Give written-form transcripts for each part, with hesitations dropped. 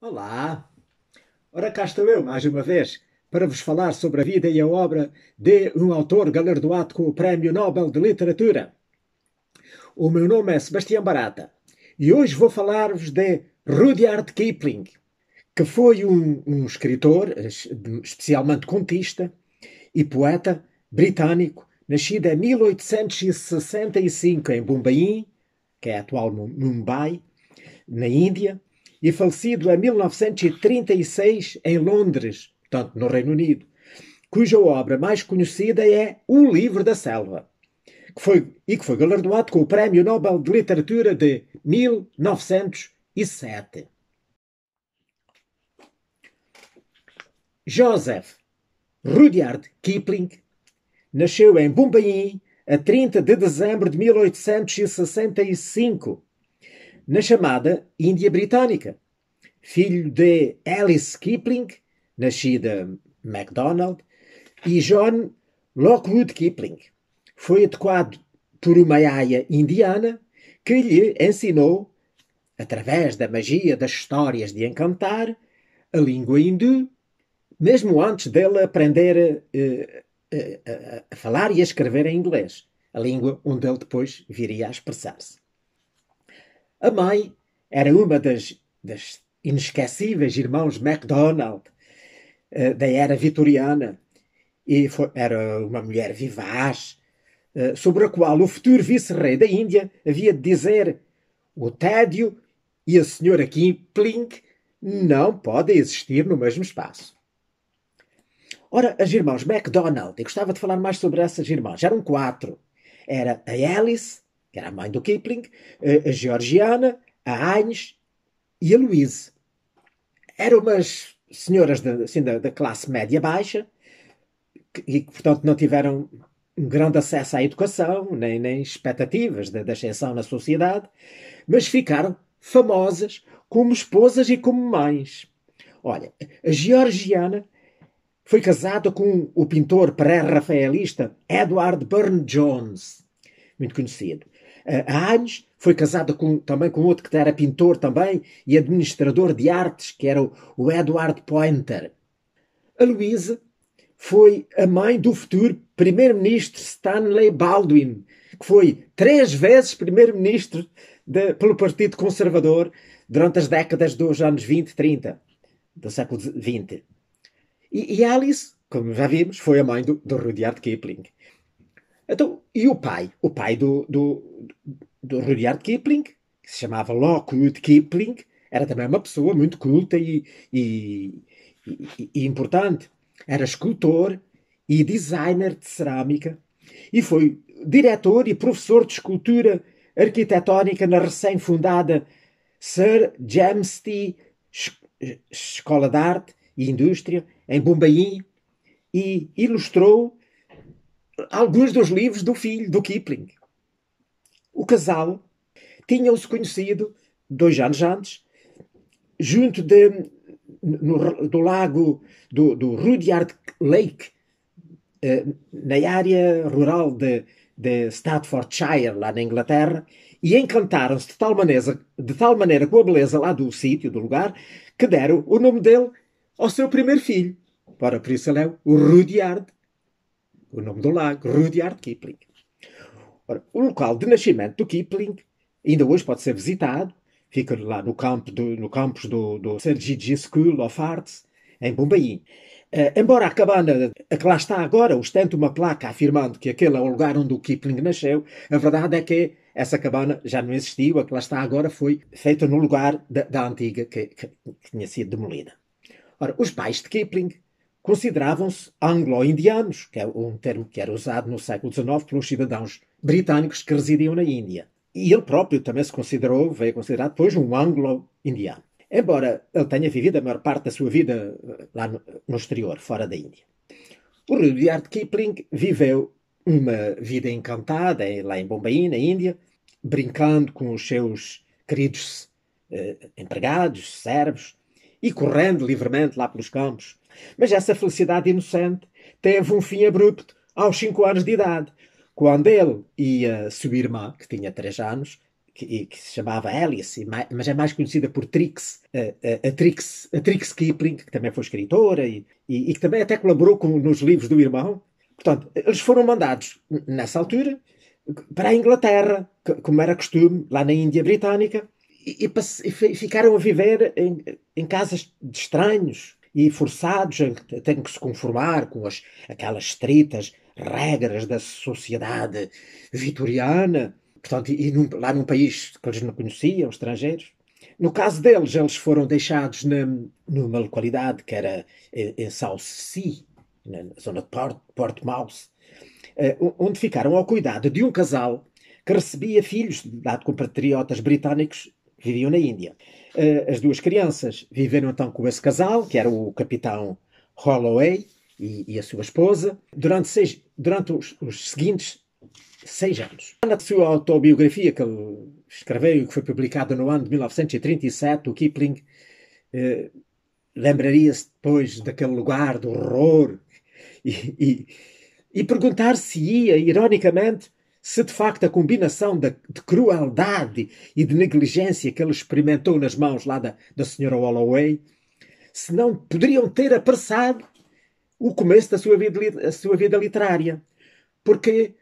Olá! Ora, cá estou eu, mais uma vez, para vos falar sobre a vida e a obra de um autor galardoado com o Prémio Nobel de Literatura. O meu nome é Sebastião Barata e hoje vou falar-vos de Rudyard Kipling, que foi um escritor, especialmente contista e poeta britânico, nascido em 1865 em Bombaim, que é a atual Mumbai, na Índia, e falecido em 1936 em Londres, portanto, no Reino Unido, cuja obra mais conhecida é O Livro da Selva, que foi galardoado com o Prémio Nobel de Literatura de 1907. Joseph Rudyard Kipling nasceu em Bombaim a 30 de dezembro de 1865, na chamada Índia Britânica, filho de Alice Kipling, nascida MacDonald, e John Lockwood Kipling. Foi educado por uma aia indiana que lhe ensinou, através da magia das histórias de encantar, a língua hindu, mesmo antes dele aprender a falar e a escrever em inglês, a língua onde ele depois viria a expressar-se. A mãe era uma das inesquecíveis irmãos MacDonald, da era vitoriana, e era uma mulher vivaz, sobre a qual o futuro vice-rei da Índia havia de dizer: o tédio e a senhora Kipling não podem existir no mesmo espaço. Ora, as irmãs MacDonald, eu gostava de falar mais sobre essas irmãs, eram quatro. Era a Alice, que era a mãe do Kipling, a Georgiana, a Agnes e a Louise. Eram umas senhoras assim, da classe média baixa e que, portanto, não tiveram um grande acesso à educação, nem expectativas de ascensão na sociedade, mas ficaram famosas como esposas e como mães. Olha, a Georgiana foi casada com o pintor pré-rafaelista Edward Burne-Jones, muito conhecido. A Agnes foi casada também com outro que era pintor também e administrador de artes, que era o Edward Poynter. A Louise foi a mãe do futuro primeiro-ministro Stanley Baldwin, que foi 3 vezes primeiro-ministro pelo Partido Conservador durante as décadas dos anos 20 e 30 do século XX. E Alice, como já vimos, foi a mãe do Rudyard Kipling. Então, e o pai? O pai do Rudyard Kipling, que se chamava Lockwood Kipling, era também uma pessoa muito culta e importante. Era escultor e designer de cerâmica e foi diretor e professor de escultura arquitetónica na recém-fundada Sir James T. Escola de Arte e Indústria, em Bombaim, e ilustrou alguns dos livros do filho, do Kipling. O casal tinham-se conhecido 2 anos antes, junto do lago do Rudyard Lake, na área rural de Staffordshire, lá na Inglaterra, e encantaram-se de tal maneira com a beleza lá do sítio, do lugar, que deram o nome dele ao seu primeiro filho. Ora, por isso ele é o Rudyard, o nome do lago, Rudyard Kipling. Ora, o local de nascimento do Kipling ainda hoje pode ser visitado, fica lá no campus do Sir G.G. School of Arts, em Bombaim. Embora a cabana a que lá está agora ostente uma placa afirmando que aquele é o lugar onde o Kipling nasceu, a verdade é que essa cabana já não existiu, a que lá está agora foi feita no lugar da antiga que tinha sido demolida. Ora, os pais de Kipling consideravam-se anglo-indianos, que é um termo que era usado no século XIX pelos cidadãos britânicos que residiam na Índia. E ele próprio também veio a considerar depois um anglo-indiano. Embora ele tenha vivido a maior parte da sua vida lá no exterior, fora da Índia. O Rudyard Kipling viveu uma vida encantada lá em Bombaim, na Índia, brincando com os seus queridos empregados, servos, e correndo livremente lá pelos campos. Mas essa felicidade inocente teve um fim abrupto aos 5 anos de idade, quando ele e a sua irmã, que tinha 3 anos, que se chamava Alice, mas é mais conhecida por Trix, a Trix Kipling, que também foi escritora e que também até colaborou nos livros do irmão. Portanto, eles foram mandados, nessa altura, para a Inglaterra, como era costume, lá na Índia Britânica, e ficaram a viver em casas de estranhos e forçados a terem que se conformar com aquelas estritas regras da sociedade vitoriana. Portanto, lá num país que eles não conheciam, estrangeiros. No caso deles, eles foram deixados numa localidade que era em Southsea, na zona de Portsmouth, onde ficaram ao cuidado de um casal que recebia filhos de compatriotas britânicos que viviam na Índia. As duas crianças viveram então com esse casal, que era o capitão Holloway e a sua esposa, durante os seguintes 6 anos. Na sua autobiografia que ele escreveu e que foi publicada no ano de 1937, o Kipling lembraria-se depois daquele lugar do horror e perguntar-se-ia, ironicamente, se de facto a combinação de crueldade e de negligência que ele experimentou nas mãos lá da Sra. Holloway, se não poderiam ter apressado o começo da sua vida literária. Porque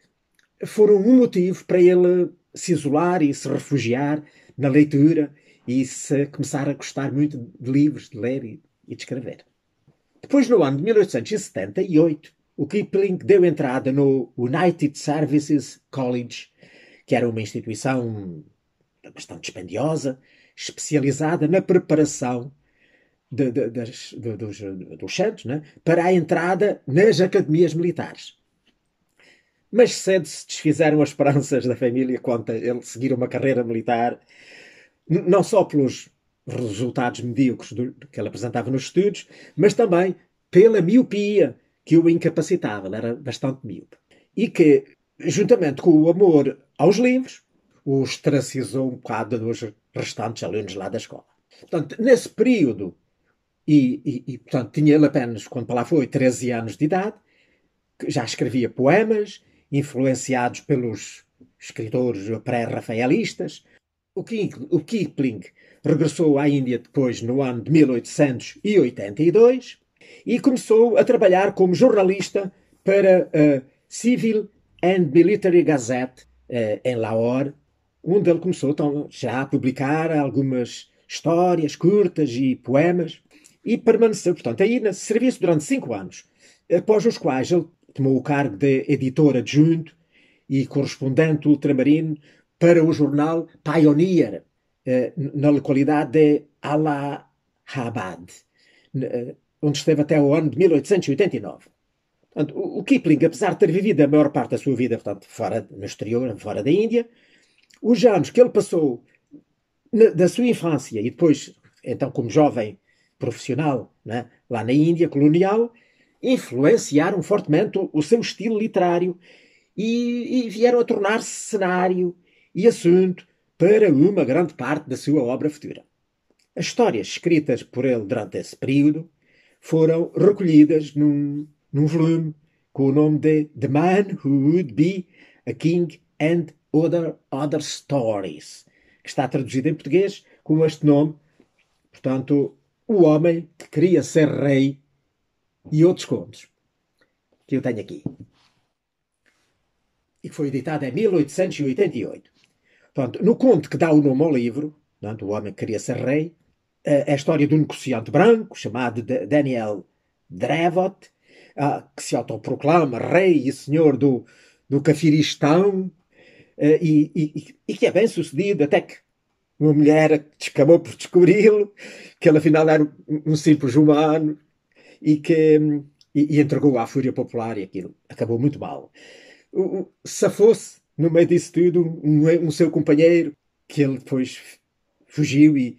foram um motivo para ele se isolar e se refugiar na leitura e se começar a gostar muito de livros, de ler e de escrever. Depois, no ano de 1878, o Kipling deu entrada no United Services College, que era uma instituição bastante dispendiosa, especializada na preparação dos santos, né, para a entrada nas academias militares. Mas cedo se desfizeram as esperanças da família quanto a ele seguir uma carreira militar, não só pelos resultados medíocres que ele apresentava nos estudos, mas também pela miopia que o incapacitava. Ele era bastante míope. E que, juntamente com o amor aos livros, o ostracizou um bocado dos restantes alunos lá da escola. Portanto, nesse período, portanto, tinha ele apenas, quando lá foi, 13 anos de idade, já escrevia poemas, influenciados pelos escritores pré-rafaelistas. O Kipling regressou à Índia depois, no ano de 1882, e começou a trabalhar como jornalista para a Civil and Military Gazette, em Lahore, onde ele começou então, já a publicar algumas histórias curtas e poemas, e permaneceu, portanto, aí nesse serviço durante 5 anos, após os quais ele tomou o cargo de editor adjunto e correspondente ultramarino para o jornal Pioneer, na localidade de Allahabad, onde esteve até o ano de 1889. Portanto, o Kipling, apesar de ter vivido a maior parte da sua vida, portanto, fora, no exterior, fora da Índia, os anos que ele passou da sua infância e depois, então, como jovem profissional, né, lá na Índia colonial, influenciaram fortemente o seu estilo literário e vieram a tornar-se cenário e assunto para uma grande parte da sua obra futura. As histórias escritas por ele durante esse período foram recolhidas num volume com o nome de The Man Who Would Be a King and Other Stories, que está traduzido em português com este nome, portanto, O Homem que Queria Ser Rei e Outros Contos, que eu tenho aqui, e que foi editado em 1888. Portanto, no conto que dá o nome ao livro, portanto, O Homem que Queria Ser Rei, é a história de um negociante branco chamado Daniel Dravot, que se autoproclama rei e senhor do Cafiristão, e que é bem sucedido, até que uma mulher descamou por descobri-lo, que ele afinal era um simples humano, e entregou à fúria popular, e aquilo acabou muito mal. Safou-se, no meio disso tudo, um seu companheiro, que ele depois fugiu e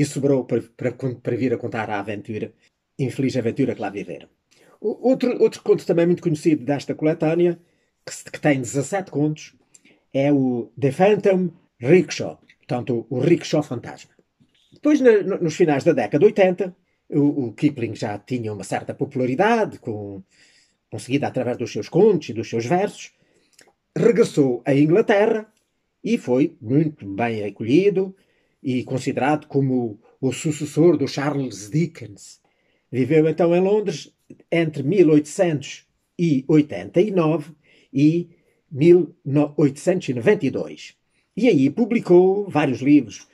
sobrou para vir a contar a aventura, infeliz aventura que lá viveram. Outro conto também muito conhecido desta coletânea, que tem 17 contos, é o The Phantom Rickshaw, portanto, o Rickshaw Fantasma. Depois, nos finais da década de 80, o Kipling já tinha uma certa popularidade, conseguida através dos seus contos e dos seus versos, regressou à Inglaterra e foi muito bem acolhido e considerado como o sucessor do Charles Dickens. Viveu então em Londres entre 1889 e 1892. E aí publicou vários livros,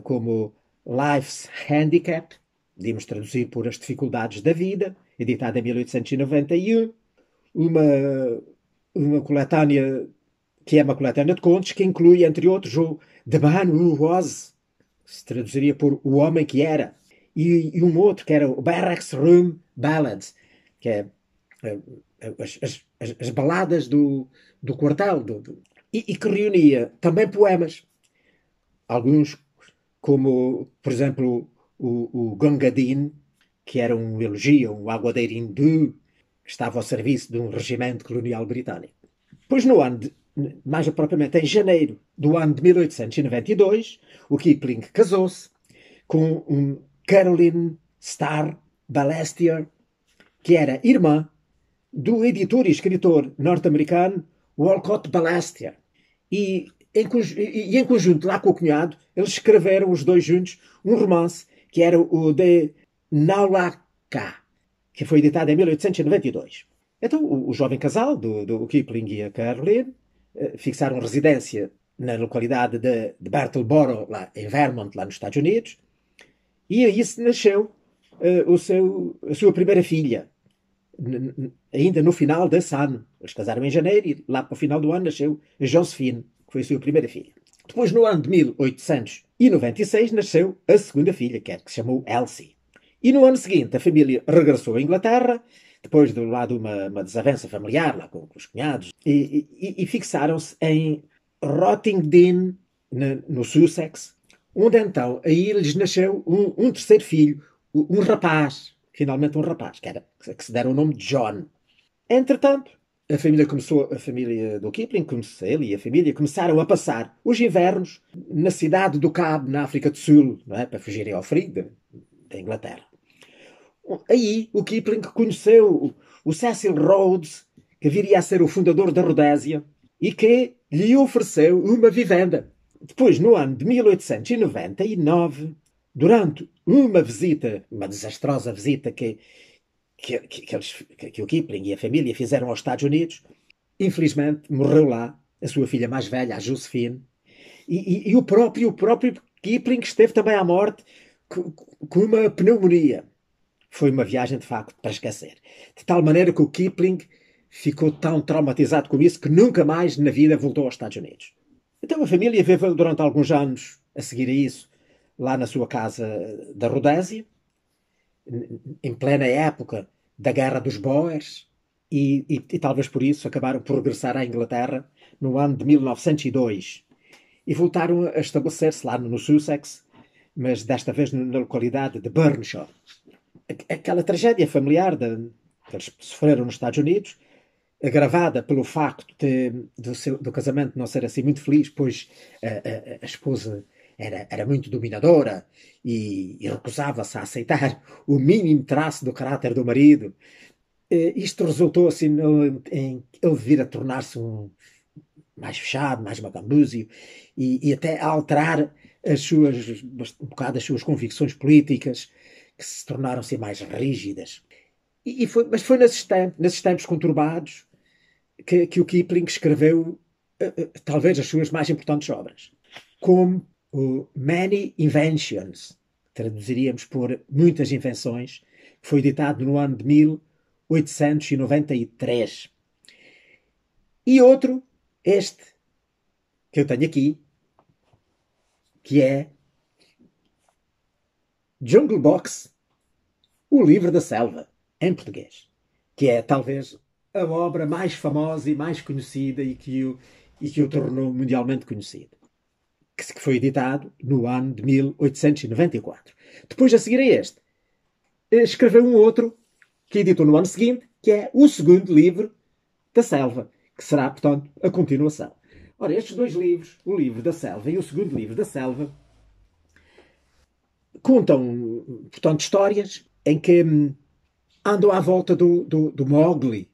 como Life's Handicap, podemos traduzir por As Dificuldades da Vida, editado em 1891, uma, uma coletânea que é uma coletânea de contos que inclui, entre outros, o The Man Who Was, que se traduziria por O Homem que Era, e um outro que era o Barracks Room Ballads, que é as baladas do quartel, e que reunia também poemas, alguns como, por exemplo, o Gunga Din, que era um elogio, um aguadeiro hindu, que estava ao serviço de um regimento colonial britânico. Pois no ano, mais propriamente em janeiro do ano de 1892, o Kipling casou-se com Caroline Starr Balestier, que era irmã do editor e escritor norte-americano Walcott Balestier. E em conjunto, lá com o cunhado, eles escreveram os dois juntos um romance que era o de Naulaka, que foi editado em 1892. Então, o jovem casal, do Kipling e a Caroline, fixaram residência na localidade de Brattleboro, lá em Vermont, lá nos Estados Unidos, e aí se nasceu a sua primeira filha, ainda no final desse ano. Eles casaram em janeiro e lá para o final do ano nasceu a Josephine, que foi a sua primeira filha. Depois, no ano de 1896, nasceu a segunda filha, que se chamou Elsie. E no ano seguinte, a família regressou à Inglaterra, depois de lá de uma desavença familiar, lá com os cunhados, e fixaram-se em Rottingdean, no Sussex, onde então aí lhes nasceu um terceiro filho, um rapaz, finalmente um rapaz, que se deram o nome de John. Entretanto, a família do Kipling, ele e a família, começaram a passar os invernos na cidade do Cabo, na África do Sul, não é? Para fugirem ao frio da Inglaterra. Aí o Kipling conheceu o Cecil Rhodes, que viria a ser o fundador da Rodésia, e que lhe ofereceu uma vivenda. Depois, no ano de 1899, durante uma visita, uma desastrosa visita que o Kipling e a família fizeram aos Estados Unidos, infelizmente morreu lá a sua filha mais velha, a Josephine, e o próprio Kipling esteve também à morte com uma pneumonia. Foi uma viagem, de facto, para esquecer. De tal maneira que o Kipling ficou tão traumatizado com isso que nunca mais na vida voltou aos Estados Unidos. Então a família viveu durante alguns anos a seguir a isso lá na sua casa da Rodésia, em plena época da Guerra dos Boers, e talvez por isso acabaram por regressar à Inglaterra no ano de 1902 e voltaram a estabelecer-se lá no Sussex, mas desta vez na localidade de Burnshaw. Aquela tragédia familiar que eles sofreram nos Estados Unidos, agravada pelo facto do casamento não ser assim muito feliz, pois a esposa era muito dominadora e recusava-se a aceitar o mínimo traço do caráter do marido. Isto resultou assim em ele vir a tornar-se mais fechado, mais macambúzio e até a alterar um bocado as suas convicções políticas, que se tornaram assim mais rígidas. Mas foi nesses tempos conturbados que o Kipling escreveu talvez as suas mais importantes obras, como o Many Inventions, traduziríamos por Muitas Invenções, que foi editado no ano de 1893. E outro, este, que eu tenho aqui, que é Jungle Box, o livro da selva, em português, que é talvez a obra mais famosa e mais conhecida e que o tornou mundialmente conhecido, que foi editado no ano de 1894. Depois, a seguir a este, escreveu um outro que editou no ano seguinte, que é o segundo livro da selva, que será, portanto, a continuação. Ora, estes dois livros, o livro da selva e o segundo livro da selva, contam, portanto, histórias em que andam à volta do Mowgli.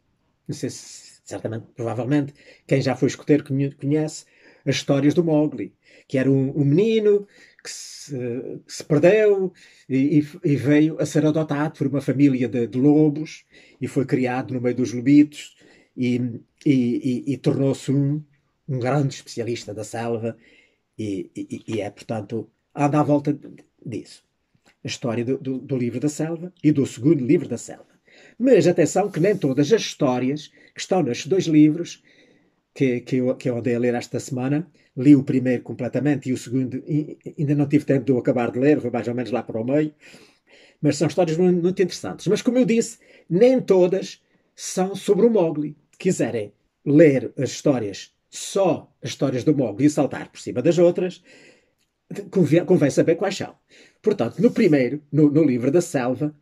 Não sei se, certamente, provavelmente, quem já foi escoteiro conhece as histórias do Mowgli, que era um menino que se perdeu e veio a ser adotado por uma família de lobos e foi criado no meio dos lobitos e, e tornou-se um grande especialista da selva e é, portanto, anda à volta disso. A história do livro da selva e do segundo livro da selva. Mas atenção que nem todas as histórias que estão nestes dois livros que eu andei a ler esta semana, li o primeiro completamente e o segundo ainda não tive tempo de eu acabar de ler, foi mais ou menos lá para o meio, mas são histórias muito, muito interessantes. Mas como eu disse, nem todas são sobre o Mowgli. Se quiserem ler as histórias, só as histórias do Mowgli e saltar por cima das outras, convém saber quais são. Portanto, no primeiro, no livro da selva,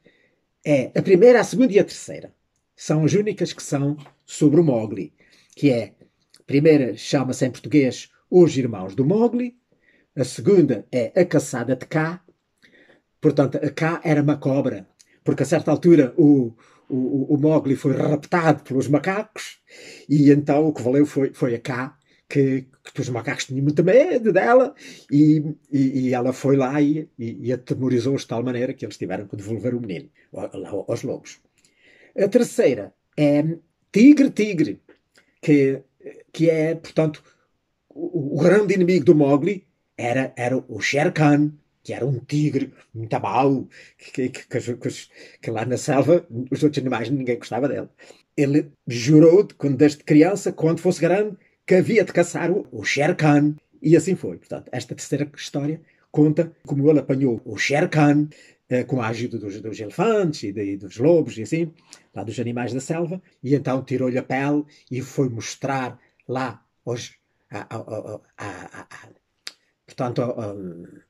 é a primeira, a segunda e a terceira. São as únicas que são sobre o Mowgli, que é, a primeira chama-se em português Os Irmãos do Mowgli, a segunda é A Caçada de Kaa, portanto, a Kaa era uma cobra, porque a certa altura o Mowgli foi raptado pelos macacos e então o que valeu foi a Kaa, que os macacos tinham muito medo dela e ela foi lá e atemorizou-os de tal maneira que eles tiveram que devolver o menino aos lobos. A terceira é Tigre Tigre, que, que é, portanto, o grande inimigo do Mowgli era o Shere Khan, que era um tigre muito mau, que lá na selva os outros animais ninguém gostava dele. Ele jurou, desde criança, quando fosse grande, que havia de caçar o Shere Khan. E assim foi. Portanto, esta terceira história conta como ele apanhou o Shere Khan, com a ajuda dos elefantes e dos lobos e assim, lá dos animais da selva, e então tirou-lhe a pele e foi mostrar lá portanto,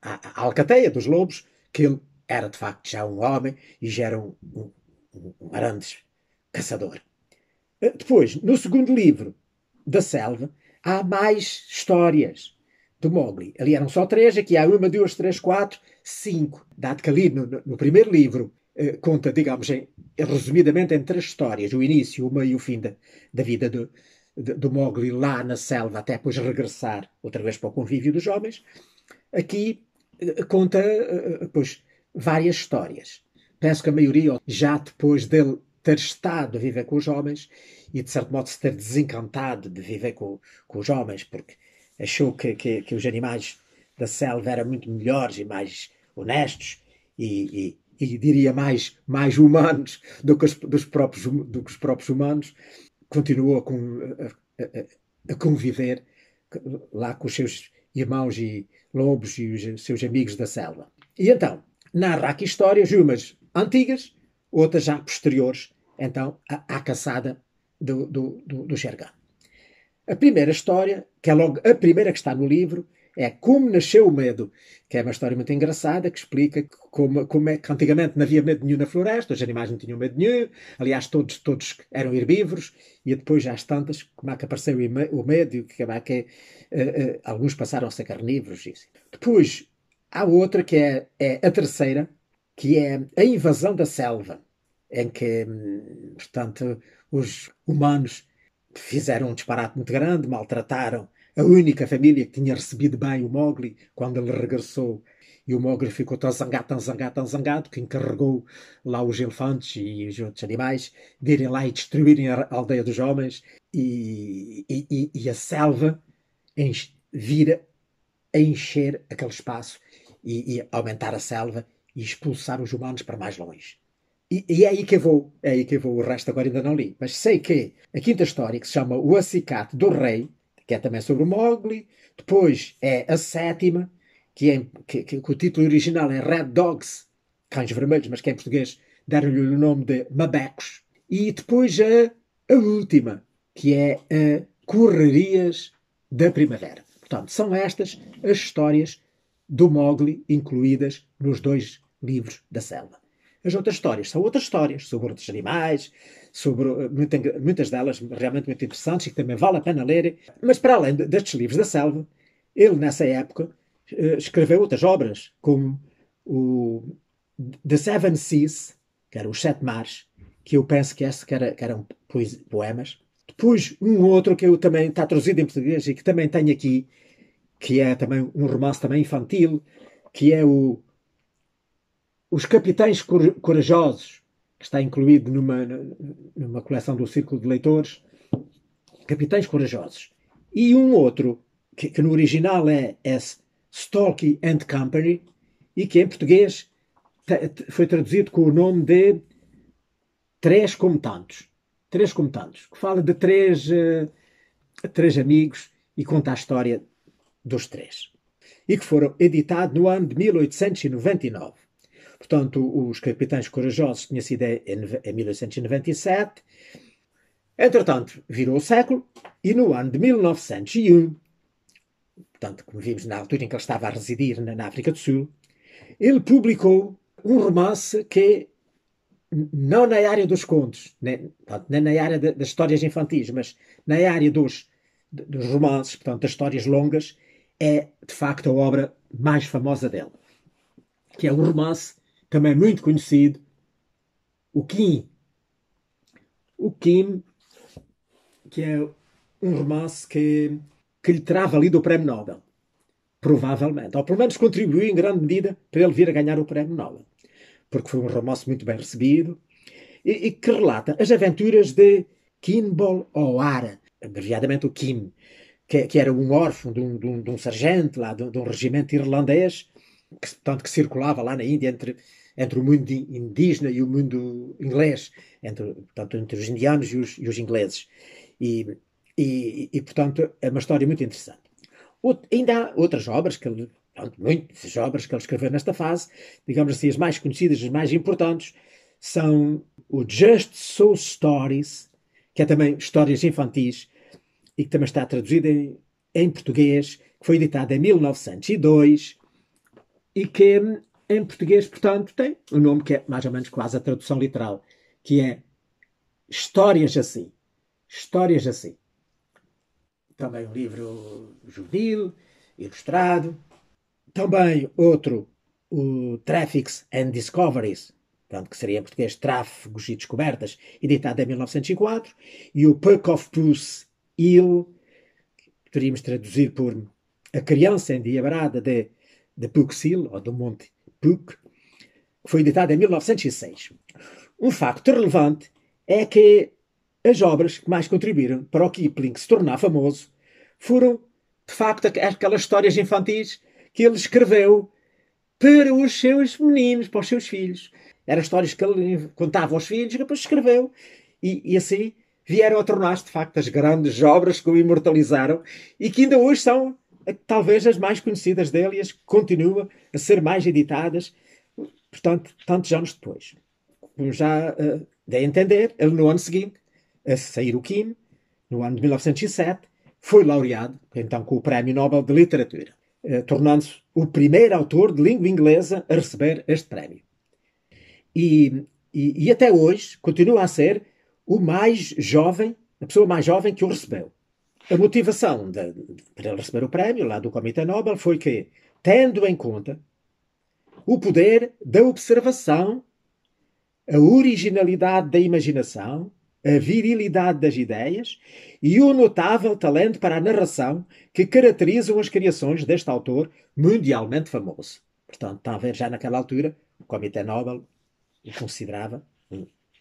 à alcateia dos lobos que ele era de facto já um homem e já era um grande caçador. Depois, no segundo livro da selva, há mais histórias do Mowgli. Ali eram só três, aqui há uma, duas, três, quatro, cinco. Dado que ali no primeiro livro conta, digamos, resumidamente em três histórias, o início, o meio e o fim da vida do Mowgli lá na selva, até depois regressar outra vez para o convívio dos homens. Aqui conta pois, várias histórias. Penso que a maioria, já depois dele ter estado a viver com os homens e de certo modo se ter desencantado de viver com os homens, porque achou que os animais da selva eram muito melhores e mais honestos e diria mais humanos do que os próprios humanos, continuou a conviver lá com os seus irmãos e lobos e os seus amigos da selva. E então, narra aqui histórias, umas antigas, outras já posteriores, então, à caçada do Shere Khan. A primeira história, que é logo a primeira que está no livro, é Como Nasceu o Medo, que é uma história muito engraçada, que explica como é que antigamente não havia medo nenhum na floresta, os animais não tinham medo nenhum, aliás, todos eram herbívoros, e depois, às tantas, como é que apareceu o medo, e como é que alguns passaram a ser carnívoros. Isso. Depois, há outra que é a terceira, que é a invasão da selva, em que, portanto, os humanos fizeram um disparate muito grande, maltrataram a única família que tinha recebido bem o Mowgli quando ele regressou. E o Mowgli ficou tão zangado, tão zangado, tão zangado, que encarregou lá os elefantes e os outros animais de irem lá e destruírem a aldeia dos homens. E a selva vira a encher aquele espaço e aumentar a selva e expulsar os humanos para mais longe. E é aí que eu vou. É aí que eu vou. O resto agora ainda não li. Mas sei que a quinta história, que se chama O Acicate do Rei, que é também sobre o Mowgli. Depois é a sétima, que o título original é Red Dogs, Cães Vermelhos, mas que em português deram-lhe o nome de Mabecos. E depois a última, que é Correrias da Primavera. Portanto, são estas as histórias do Mowgli incluídas nos dois livros da selva. As outras histórias são outras histórias sobre outros animais, sobre muitas delas realmente muito interessantes e que também vale a pena ler. Mas para além destes livros da selva, ele nessa época escreveu outras obras, como o The Seven Seas, que era os Sete Mares, que eu penso que eram poemas, Depois um outro que eu também está traduzido em português e que também tenho aqui, que é também um romance também infantil, que é Os Capitães Corajosos, que está incluído numa coleção do Círculo de Leitores. Capitães Corajosos. E um outro, que no original é Stalky and Company, e que em português foi traduzido com o nome de Três Como Tantos. Três Como Tantos, que fala de três amigos e conta a história dos três. E que foram editados no ano de 1899. Portanto, Os Capitães Corajosos tinha sido em 1897. Entretanto, virou o século e no ano de 1901, portanto, como vimos na altura em que ele estava a residir na África do Sul, ele publicou um romance que, não na área dos contos, nem na área das histórias infantis, mas na área dos romances, portanto, das histórias longas, é de facto a obra mais famosa dele, que é um romance também muito conhecido, o Kim. O Kim, que é um romance que lhe terá valido o Prémio Nobel. Provavelmente. Ou pelo menos contribuiu em grande medida para ele vir a ganhar o Prémio Nobel. Porque foi um romance muito bem recebido e que relata as aventuras de Kimball O'Hara, abreviadamente o Kim, que era um órfão de um sargento lá, de um regimento irlandês, que circulava lá na Índia entre o mundo indígena e o mundo inglês, entre os indianos e os ingleses. Portanto, é uma história muito interessante. Ainda há outras obras muitas obras que ele escreveu nesta fase, digamos assim, as mais conhecidas, as mais importantes, são o Just So Stories, que é também histórias infantis, e que também está traduzido em português, que foi editado em 1902, e que em português, portanto, tem um nome que é mais ou menos quase a tradução literal, que é Histórias Assim. Histórias Assim. Também um livro juvenil, ilustrado. Também outro, o Traffics and Discoveries, portanto, que seria em português Tráfegos e Descobertas, editado em 1904. E o Puck of Puss Hill, que poderíamos traduzir por A Criança Endiabrada de Puck's Hill, ou do Monte Puck, que foi editado em 1906. Um facto relevante é que as obras que mais contribuíram para o Kipling se tornar famoso foram, de facto, aquelas histórias infantis que ele escreveu para os seus meninos, para os seus filhos. Eram histórias que ele contava aos filhos e depois escreveu. E assim vieram a tornar-se, de facto, as grandes obras que o imortalizaram e que ainda hoje são, talvez, as mais conhecidas dele e as que continuam a ser mais editadas, portanto, tantos anos depois. Como já dei a entender, ele no ano seguinte, a sair o Kim, no ano de 1907, foi laureado, então, com o Prémio Nobel de Literatura, tornando-se o primeiro autor de língua inglesa a receber este prémio. E até hoje continua a ser o mais jovem, a pessoa mais jovem que o recebeu. A motivação para ele receber o prémio lá do Comitê Nobel foi que, tendo em conta o poder da observação, a originalidade da imaginação, a virilidade das ideias e o notável talento para a narração que caracterizam as criações deste autor mundialmente famoso. Portanto, está a ver, já naquela altura, o Comitê Nobel o considerava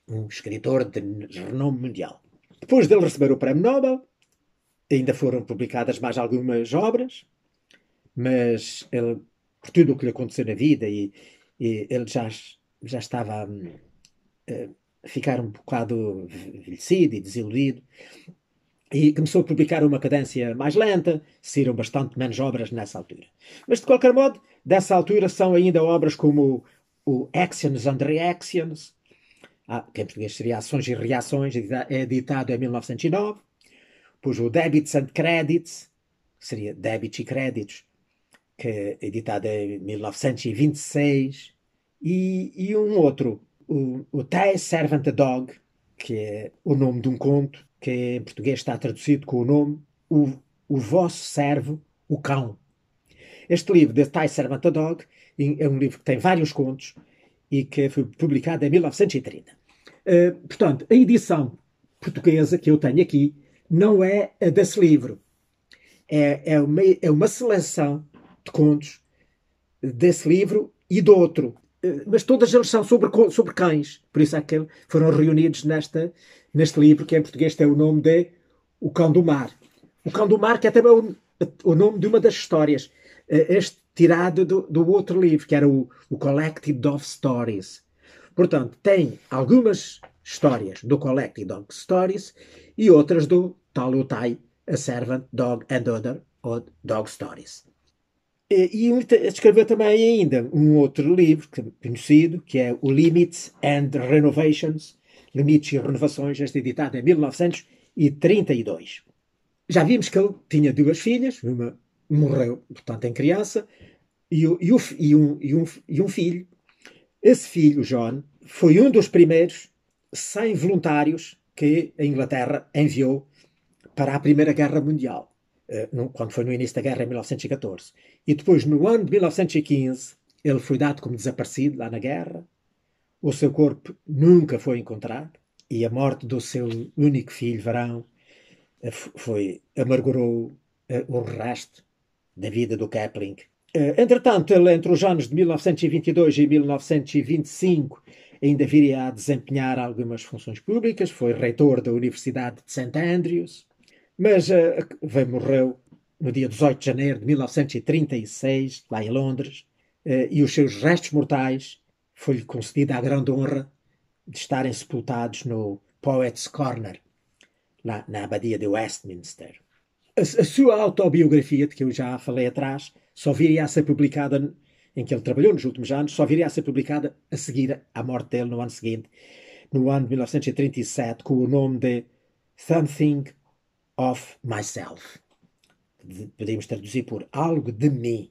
um escritor de renome mundial. Depois dele receber o Prémio Nobel, ainda foram publicadas mais algumas obras, mas ele, por tudo o que lhe aconteceu na vida, e ele já estava a ficar um bocado envelhecido e desiludido, e começou a publicar uma cadência mais lenta, saíram bastante menos obras nessa altura. Mas, de qualquer modo, dessa altura são ainda obras como o Actions and Reactions, que em português seria Ações e Reações, editado em 1909, depois o Debits and Credits, que seria Débitos e Créditos, que é editado em 1926, e um outro, o Thy Servant a Dog, que é o nome de um conto, que em português está traduzido com o nome O Vosso Servo, o Cão. Este livro, The Thy Servant a Dog, é um livro que tem vários contos e que foi publicado em 1930. Portanto, a edição portuguesa que eu tenho aqui não é a desse livro. É uma seleção de contos desse livro e do outro. Mas todas eles são sobre cães. Por isso é que foram reunidos neste livro, que em português tem o nome de O Cão do Mar. O Cão do Mar, que é também o nome de uma das histórias. Este tirado do outro livro, que era o Collected Dog Stories. Portanto, tem algumas histórias do Collected Dog Stories e outras do Tal o Tai, A Servant Dog and Other Dog Stories. E escreveu também ainda um outro livro conhecido, que é o Limits and Renovations, Limites e Renovações, este editado em 1932. Já vimos que ele tinha duas filhas, uma morreu, portanto, em criança, e um filho. Esse filho, John, foi um dos primeiros 100 voluntários que a Inglaterra enviou para a Primeira Guerra Mundial, quando foi no início da guerra, em 1914. E depois, no ano de 1915, ele foi dado como desaparecido lá na guerra. O seu corpo nunca foi encontrado. E a morte do seu único filho, Varão, amargurou o resto da vida do Kipling. Entretanto, ele, entre os anos de 1922 e 1925, ainda viria a desempenhar algumas funções públicas. Foi reitor da Universidade de St. Andrews. Mas morreu no dia 18 de janeiro de 1936, lá em Londres, e os seus restos mortais foi-lhe concedida a grande honra de estarem sepultados no Poets' Corner, lá na Abadia de Westminster. A sua autobiografia, de que eu já falei atrás, só viria a ser publicada, em que ele trabalhou nos últimos anos, só viria a ser publicada a seguir à morte dele no ano seguinte, no ano de 1937, com o nome de Something of Myself. Podemos traduzir por Algo de Mim.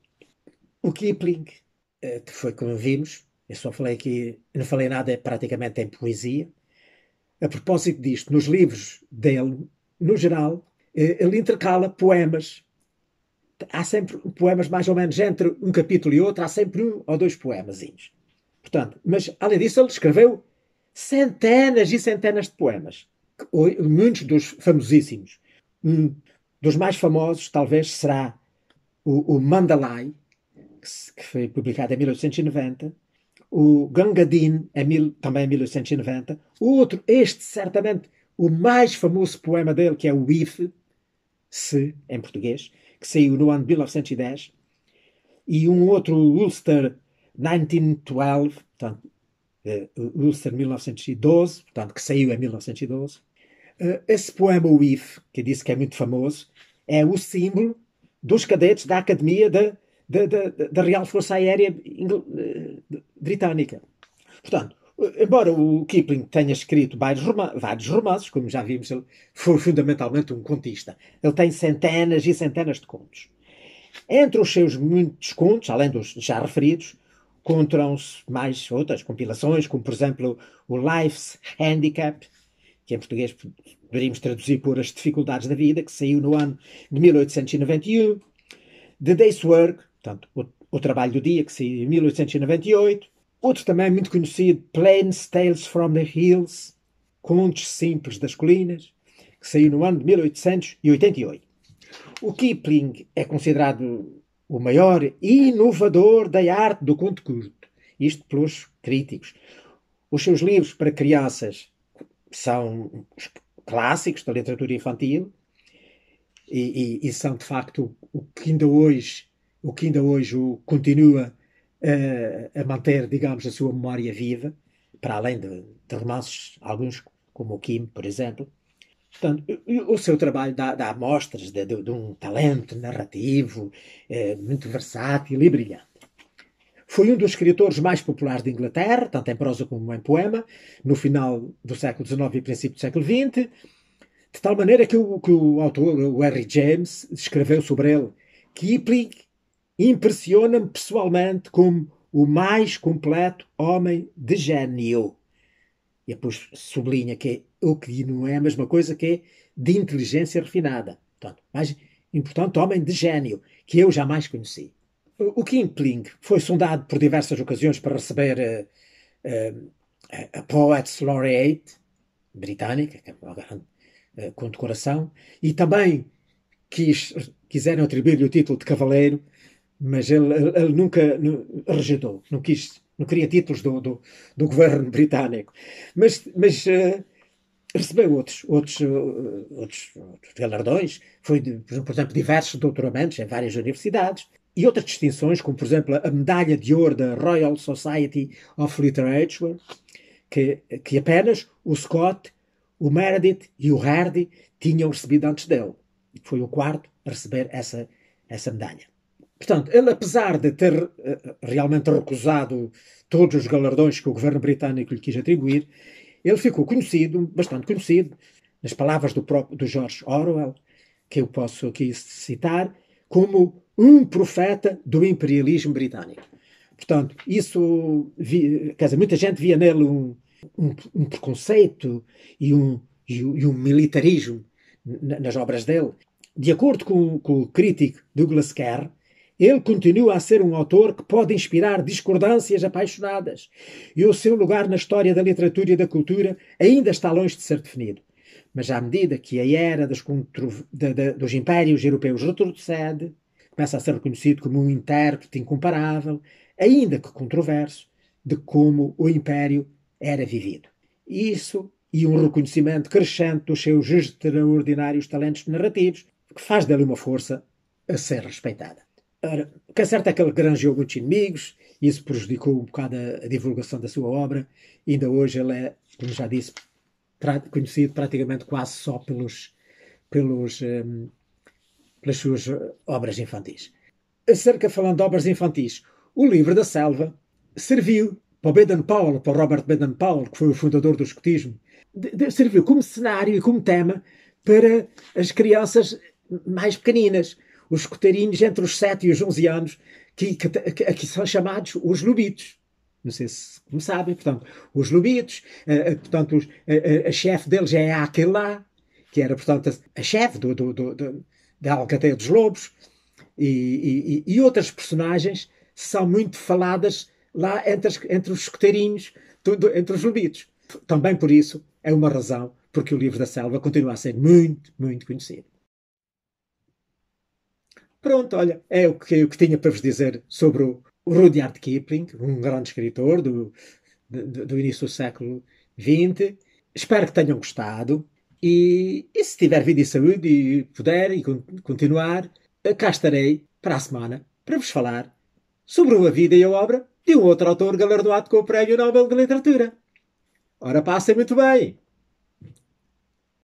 O Kipling, que foi como vimos, eu só falei aqui, não falei nada praticamente em poesia. A propósito disto, nos livros dele, no geral, ele intercala poemas. Há sempre poemas mais ou menos entre um capítulo e outro, há sempre um ou dois poemazinhos. Portanto, mas além disso ele escreveu centenas e centenas de poemas. Muitos dos famosíssimos. Um dos mais famosos, talvez, será o Mandalay, que foi publicado em 1890, o Gunga Din, também em 1890, o outro, este certamente, o mais famoso poema dele, que é o If, Se, em português, que saiu no ano de 1910, e um outro, Ulster 1912, portanto, Ulster 1912, portanto, que saiu em 1912. Esse poema, o If, que disse que é muito famoso, é o símbolo dos cadetes da Academia da Real Força Aérea Britânica. Portanto, embora o Kipling tenha escrito vários romances, como já vimos, ele foi fundamentalmente um contista. Ele tem centenas e centenas de contos. Entre os seus muitos contos, além dos já referidos, encontram-se mais outras compilações, como, por exemplo, o Life's Handicap, que em português poderíamos traduzir por As Dificuldades da Vida, que saiu no ano de 1891, The Day's Work, portanto, o Trabalho do Dia, que saiu em 1898, outro também muito conhecido, Plain Tales from the Hills, Contos Simples das Colinas, que saiu no ano de 1888. O Kipling é considerado o maior inovador da arte do conto curto, isto pelos críticos. Os seus livros para crianças são clássicos da literatura infantil e são, de facto, o que ainda hoje o continua a manter, digamos, a sua memória viva, para além de romances, alguns como o Kim, por exemplo. Portanto, o seu trabalho dá amostras de um talento narrativo muito versátil e brilhante. Foi um dos escritores mais populares de Inglaterra, tanto em prosa como em poema, no final do século XIX e princípio do século XX, de tal maneira que o autor, o Henry James, escreveu sobre ele: Kipling impressiona-me pessoalmente como o mais completo homem de gênio. E depois sublinha que o que não é a mesma coisa que de inteligência refinada. Portanto, mais importante, homem de gênio, que eu jamais conheci. O Kipling foi sondado por diversas ocasiões para receber a Poets Laureate, britânica, que é uma grande condecoração, e também quiseram atribuir-lhe o título de cavaleiro, mas ele nunca rejeitou, não queria títulos do governo britânico. Mas recebeu outros galardões, foi, por exemplo, diversos doutoramentos em várias universidades, e outras distinções, como, por exemplo, a medalha de ouro da Royal Society of Literature, que apenas o Scott, o Meredith e o Hardy tinham recebido antes dele. Foi o quarto a receber essa medalha. Portanto, ele, apesar de ter realmente recusado todos os galardões que o governo britânico lhe quis atribuir, ele ficou conhecido, bastante conhecido, nas palavras do George Orwell, que eu posso aqui citar, como um profeta do imperialismo britânico. Portanto, quer dizer, muita gente via nele um preconceito e um militarismo nas obras dele. De acordo com o crítico Douglas Kerr, ele continua a ser um autor que pode inspirar discordâncias apaixonadas e o seu lugar na história da literatura e da cultura ainda está longe de ser definido. Mas à medida que a era dos impérios europeus retrocede, começa a ser reconhecido como um intérprete incomparável, ainda que controverso, de como o império era vivido. Isso e um reconhecimento crescente dos seus extraordinários talentos narrativos, que faz dele uma força a ser respeitada. Ora, o que é certo é que ele granjeou muitos inimigos, e isso prejudicou um bocado a divulgação da sua obra. E ainda hoje ele é, como já disse, conhecido praticamente quase só pelas suas obras infantis. Falando de obras infantis, o Livro da Selva serviu para o Baden-Powell, para o Robert Baden-Powell, que foi o fundador do escotismo, serviu como cenário e como tema para as crianças mais pequeninas, os escoteirinhos entre os 7 e os 11 anos, que são chamados os lobitos. Não sei se como sabem, portanto, os lobitos, portanto, a chefe deles é a Aquilá, que era, portanto, a chefe da Alcateia dos Lobos, e outras personagens são muito faladas lá entre os escoteirinhos, entre os lobitos. Também por isso é uma razão porque o Livro da Selva continua a ser muito, muito conhecido. Pronto, olha, é o que tinha para vos dizer sobre o Rudyard Kipling, um grande escritor do início do século XX. Espero que tenham gostado e se tiver vida e saúde e puder e continuar, cá estarei para a semana para vos falar sobre a vida e a obra de um outro autor galardoado com o Prémio Nobel de Literatura. Ora, passem muito bem!